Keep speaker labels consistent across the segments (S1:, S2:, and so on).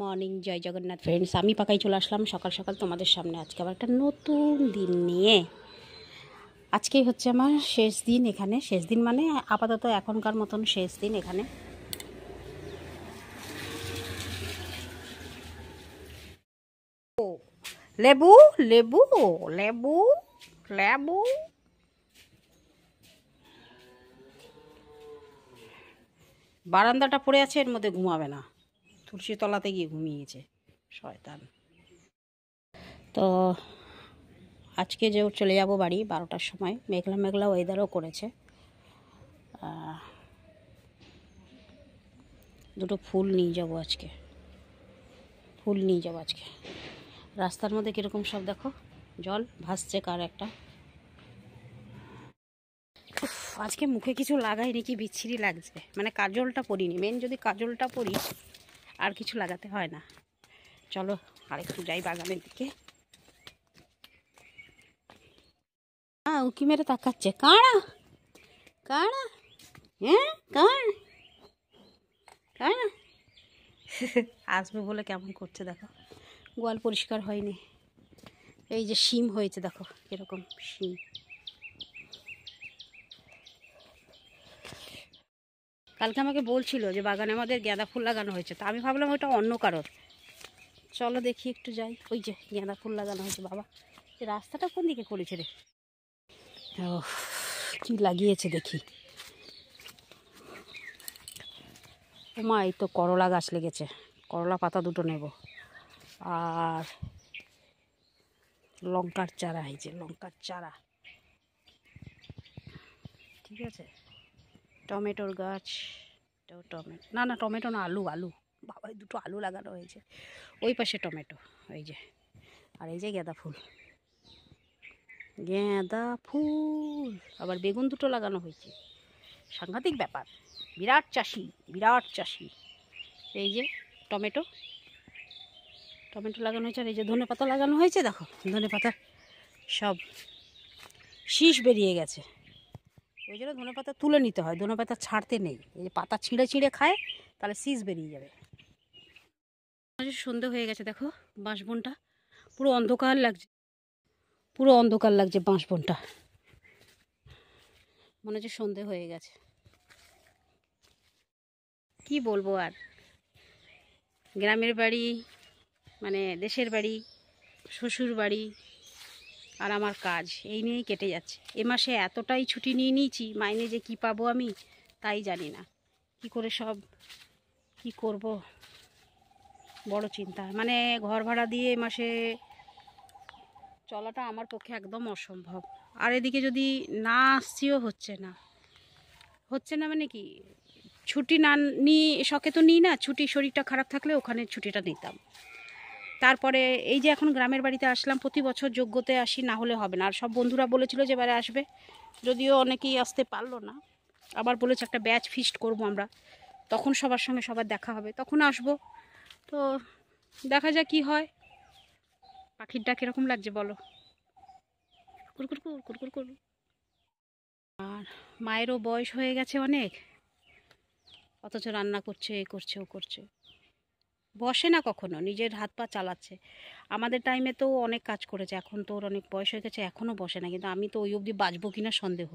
S1: Morning, জয় Jagannath friends. আমি পাকাই চলে আসলাম সকাল সকাল তোমাদের সামনে আজকে আবার একটা নতুন দিন নিয়ে। আজকেই হচ্ছে আমার শেষ দিন এখানে, শেষ দিন মানে আপাতত এখনকার মতন শেষ দিন এখানে। লেবু লেবু লেবু লেবু বারান্দাটা পড়ে আছে, এর মধ্যে ঘুমাবে না, তুলসী তলাতে গিয়ে ঘুমিয়েছে শয়তান। তো আজকে যে চলে যাব বাড়ি 12টার সময়, মেঘলা মেঘলা ওয়েদারও করেছে। দুটো ফুল নিয়ে যাব আজকে, ফুল নিয়ে যাব আজকে। রাস্তার মধ্যে কীরকম সব দেখো, জল ভাসছে কার একটা। আজকে মুখে কিছু লাগাইনি, কি বিচ্ছিরি লাগছে, মানে কাজলটা পরিনি। মেন যদি কাজলটা পরি আর কিছু লাগাতে হয় না। চলো আরেকটু যাই বাগানের দিকে। উকি মেরে তাকাচ্ছে, কারা কারা, হ্যাঁ কার কারা আসবে বলে কেমন করছে দেখো। গোয়াল পরিষ্কার হয়নি, এই যে শিম হয়েছে দেখো এরকম শিম। কালকে আমাকে বলছিল যে বাগানে আমাদের গাঁদা ফুল লাগানো হয়েছে, তো আমি ভাবলাম ওটা অন্য কারোর। চলো দেখি একটু যাই। ওই যে গাঁদা ফুল লাগানো হয়েছে। বাবা, এই রাস্তাটা কোন দিকে করেছে রে, কি লাগিয়েছে দেখি। ওমা, এই তো করলা গাছ লেগেছে, করলা পাতা দুটো নেব। আর লঙ্কার চারা, এই যে লঙ্কার চারা, ঠিক আছে। টমেটোর গাছ, টমেটো না টমেটো না, আলু আলু। বাবা, দুটো আলু লাগানো হয়েছে। ওই পাশে টমেটো, এই যে। আর এই যে গাঁদা ফুল, গাঁদা ফুল। আবার বেগুন দুটো লাগানো হয়েছে, সাংঘাতিক ব্যাপার। বিরাট চাষি, বিরাট চাষি। এই যে টমেটো, টমেটো লাগানো হয়েছে। আর এই যে ধনেপাতা লাগানো হয়েছে, দেখো ধনেপাতা সব শীষ বেরিয়ে গেছে। ওই জন্য ধনেপাতা তুলে নিতে হয়, ধনেপাতা ছাড়তে নেই। এই যে পাতা ছিঁড়ে ছিঁড়ে খায়, তাহলে শীষ বেরিয়ে যাবে। সন্ধে হয়ে গেছে দেখো, বাঁশবনটা পুরো অন্ধকার লাগছে, পুরো অন্ধকার লাগছে বাঁশবনটা। মনে হচ্ছে সন্ধে হয়ে গেছে। কি বলবো আর, গ্রামের বাড়ি মানে দেশের বাড়ি, শ্বশুর বাড়ি আর আমার কাজ, এই নিয়েই কেটে যাচ্ছে। এ মাসে এতটাই ছুটি নিয়ে নিয়েছি, মাইনে যে কি পাবো আমি তাই জানি না। কি করে সব কি করব, বড় চিন্তা। মানে ঘর ভাড়া দিয়ে এ মাসে চলাটা আমার পক্ষে একদম অসম্ভব। আর এদিকে যদি না আসছিও হচ্ছে না মানে কি, ছুটি না নিয়ে শখে তো নিই না ছুটি। শরীরটা খারাপ থাকলে ওখানে ছুটিটা নিতাম। তারপরে এই যে এখন গ্রামের বাড়িতে আসলাম, প্রতি বছর যোগ্যতে আসি, না হলে হবে না। আর সব বন্ধুরা বলেছিল যে এবারে আসবে, যদিও অনেকেই আসতে পারলো না। আবার বলেছে একটা ব্যাচ ফিস্ট করব আমরা, তখন সবার সঙ্গে সবার দেখা হবে, তখন আসবো। তো দেখা যাক কি হয়। পাখির ডাক এরকম লাগছে বলো, কুরকুর কুরকুর কুর। আর মায়েরও বয়স হয়ে গেছে অনেক, অথচ রান্না করছে, এ করছে, ও করছে, বসে না কখনো, নিজের হাত পা চালাচ্ছে। আমাদের টাইমে তো অনেক কাজ করেছে, এখন তো ওর অনেক বয়স হয়ে গেছে, এখনও বসে না। কিন্তু আমি তো ওই অবধি বাঁচবো কিনা সন্দেহ।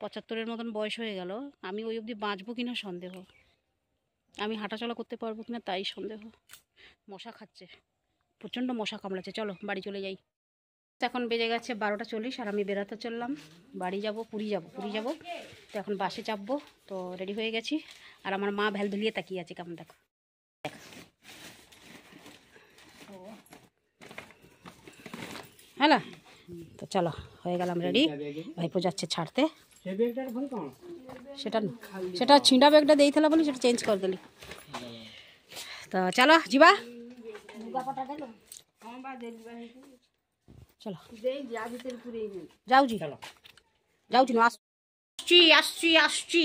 S1: 75-এর মতন বয়স হয়ে গেল, আমি ওই অবধি বাঁচবো কিনা সন্দেহ। আমি হাঁটাচলা করতে পারবো কিনা তাই সন্দেহ। মশা খাচ্ছে, প্রচণ্ড মশা কামড়াচ্ছে। চলো বাড়ি চলে যাই। এখন বেজে গেছে 12টা 40, আর আমি বেরাতে চললাম। বাড়ি যাব, পুরী যাব। তো এখন বাসে চাপবো, তো রেডি হয়ে গেছি। আর আমার মা ভ্যাল ভেলিয়ে তাকিয়ে আছে কেমন, দেখো। হ্যালো, তো চলো হয়ে গেলাম রেডি। ভাইপো যাচ্ছে ছাড়তে। সেটা ছিঁড়া ব্যাগটা দিয়েছিল বলি, সেটা চেঞ্জ করে দিলি। তো চলো ଯିବା। চলো যাচ্ছি না, আসছি,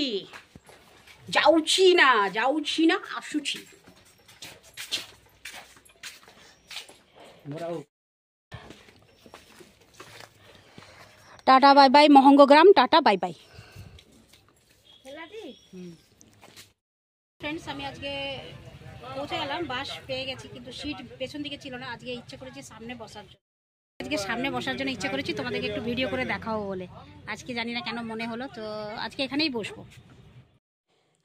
S1: যাচ্ছি না আসুছি। টাটা বাই বাই মহঙ্গগ্রাম, টাটা বাই বাই ফ্রেন্ডস। আমি আজকে পৌঁছে গেলাম, বাস পেয়ে গেছি, কিন্তু সিট পেছন দিকে ছিল না। আজকে ইচ্ছে করেছি সামনে বসার জন্য, ইচ্ছে করেছি তোমাদেরকে একটু ভিডিও করে দেখাও বলে। আজকে জানি না কেন মনে হলো, তো আজকে এখানেই বসবো।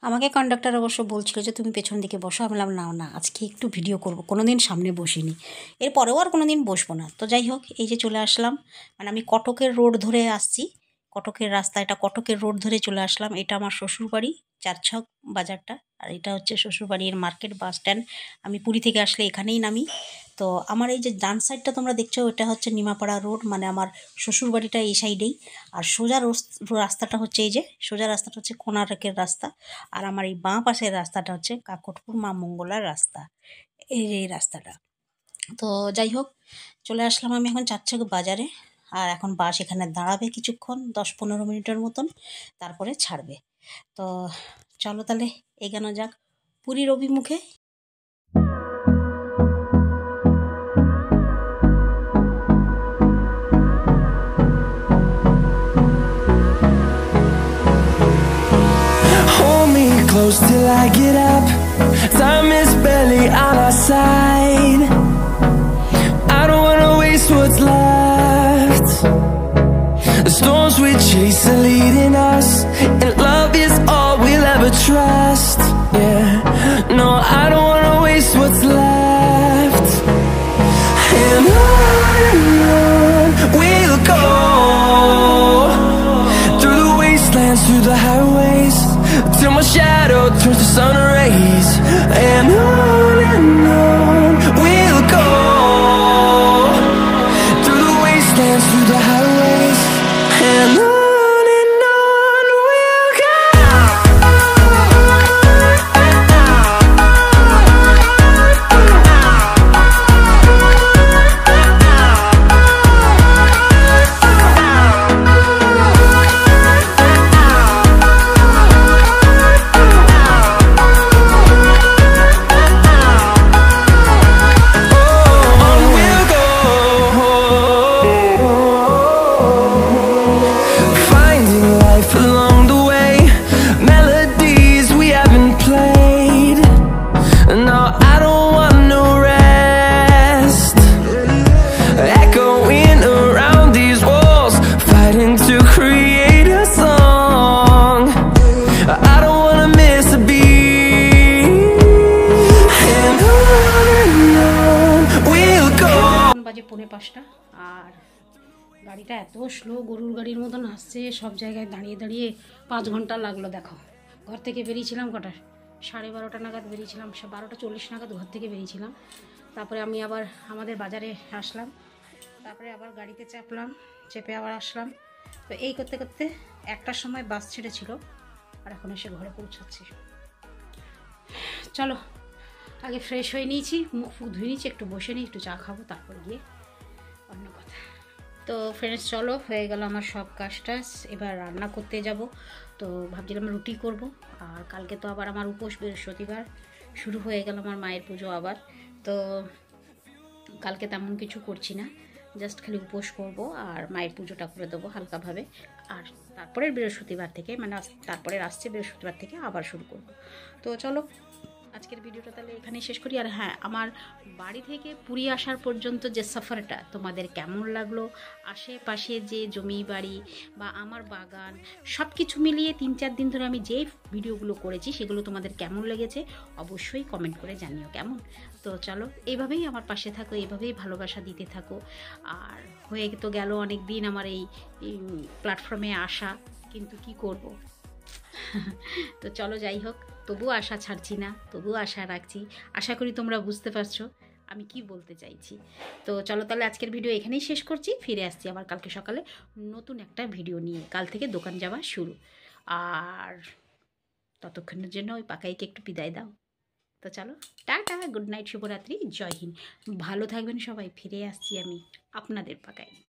S1: আমাকে কন্ডাক্টর অবশ্য বলছিল যে তুমি পেছন দিকে বসো। আমি বললাম না না, আজকে একটু ভিডিও করব, কোনো দিন সামনে বসিনি, এরপরেও আর কোনো দিন বসবো না। তো যাই হোক, এই যে চলে আসলাম, মানে আমি কটকের রোড ধরে আসছি, কটকের রাস্তা, এটা কটকের রোড ধরে চলে আসলাম। এটা আমার শ্বশুরবাড়ি, চারছক বাজারটা, আর এটা হচ্ছে শ্বশুরবাড়ির মার্কেট বাস স্ট্যান্ড। আমি পুরী থেকে আসলে এখানেই নামি। তো আমার এই যে ডান সাইডটা তোমরা দেখছো, ওটা হচ্ছে নিমাপাড়া রোড, মানে আমার শ্বশুরবাড়িটা এই সাইডেই। আর সোজা রাস্তাটা হচ্ছে এই যে সোজা রাস্তাটা হচ্ছে কোণারকের রাস্তা, আর আমার এই বাঁ পাশের রাস্তাটা হচ্ছে কাকটপুর মা মঙ্গলার রাস্তা, এই রাস্তাটা। তো যাই হোক, চলে আসলাম আমি এখন চারছক বাজারে। আর এখন বাস এখানে দাঁড়াবে কিছুক্ষণ, 10-15 মিনিটের মতন, তারপরে ছাড়বে। তো চলো তাহলে এগোনো যাক পুরীর অভিমুখে।
S2: Hold me close till I get up. Time is barely on our side. I don't wanna waste what's left. The storms we chase are leading us, and love is all we'll ever trust. Yeah, no, I don't wanna waste what's left. And on we'll go, through the wastelands, through the highways, till my shadow turns to sun rays. And on we'll go, through the wastelands, through the highways. And on we'll go.
S1: বাজে 4:45, আর গাড়িটা এত slow, গরুর গাড়ির মতন আসছে, সব জায়গায় দাঁড়িয়ে দাঁড়িয়ে 5 ঘন্টা লাগলো। দেখো, ঘর থেকে বেরিয়েছিলাম কটা, 12:30 নাগাদ বেরিয়েছিলাম, 12:40 নাগাদ ঘর থেকে বেরিয়েছিলাম। তারপরে আমি আবার আমাদের বাজারে আসলাম, তারপরে আবার গাড়িতে চাপলাম, চেপে আবার আসলাম। তো এই করতে করতে 1টার সময় বাস ছেড়েছিল, আর এখন এসে ঘরে পৌঁছাচ্ছি। চলো, আগে ফ্রেশ হয়ে নিয়েছি, মুখ ফুক ধুয়ে নিয়েছি, একটু বসে নিই, একটু চা খাবো, তারপর গিয়ে অন্য কথা। তো ফ্রেন্ডস, চলো, হয়ে গেল আমার সব কাজটা, এবার রান্না করতে যাব। তো ভাবছিলাম রুটি করব, আর কালকে তো আবার আমার উপোস, বৃহস্পতিবার শুরু হয়ে গেল আমার মায়ের পুজো আবার। তো কালকে তেমন কিছু করছি না, জাস্ট খালি উপোস করব আর মায়ের পুজোটা করে দেবো হালকাভাবে। আর তারপরের বৃহস্পতিবার থেকে, মানে তারপরে আসছে বৃহস্পতিবার থেকে আবার শুরু করব। তো চলো, আজকের ভিডিওটা তাহলে এখানেই শেষ করি। আর হ্যাঁ, আমার বাড়ি থেকে পুরী আসার পর্যন্ত যে সফরটা তোমাদের কেমন লাগলো, আশেপাশে যে জমি বাড়ি বা আমার বাগান, সব কিছু মিলিয়ে 3-4 দিন ধরে আমি যে ভিডিওগুলো করেছি সেগুলো তোমাদের কেমন লেগেছে অবশ্যই কমেন্ট করে জানিও, কেমন? তো চলো, এইভাবেই আমার পাশে থাকো, এইভাবেই ভালোবাসা দিতে থাকো। আর হয়ে তো গেল অনেক দিন আমার এই প্ল্যাটফর্মে আসা, কিন্তু কি করব। তো চলো, যাই হোক, তবুও আশা ছাড়ছি না, তবুও আশা রাখছি। আশা করি তোমরা বুঝতে পারছো আমি কি বলতে চাইছি। তো চলো তাহলে আজকের ভিডিও এখানেই শেষ করছি, ফিরে আসছি আবার কালকে সকালে নতুন একটা ভিডিও নিয়ে। কাল থেকে দোকান যাওয়া শুরু, আর ততক্ষণের জন্য ওই পাকাইকে একটু বিদায় দাও। তো চলো, টাটা, গুড নাইট, শুভরাত্রি, জয় হিন্দ, ভালো থাকবেন সবাই। ফিরে আসছি আমি আপনাদের পাকাই।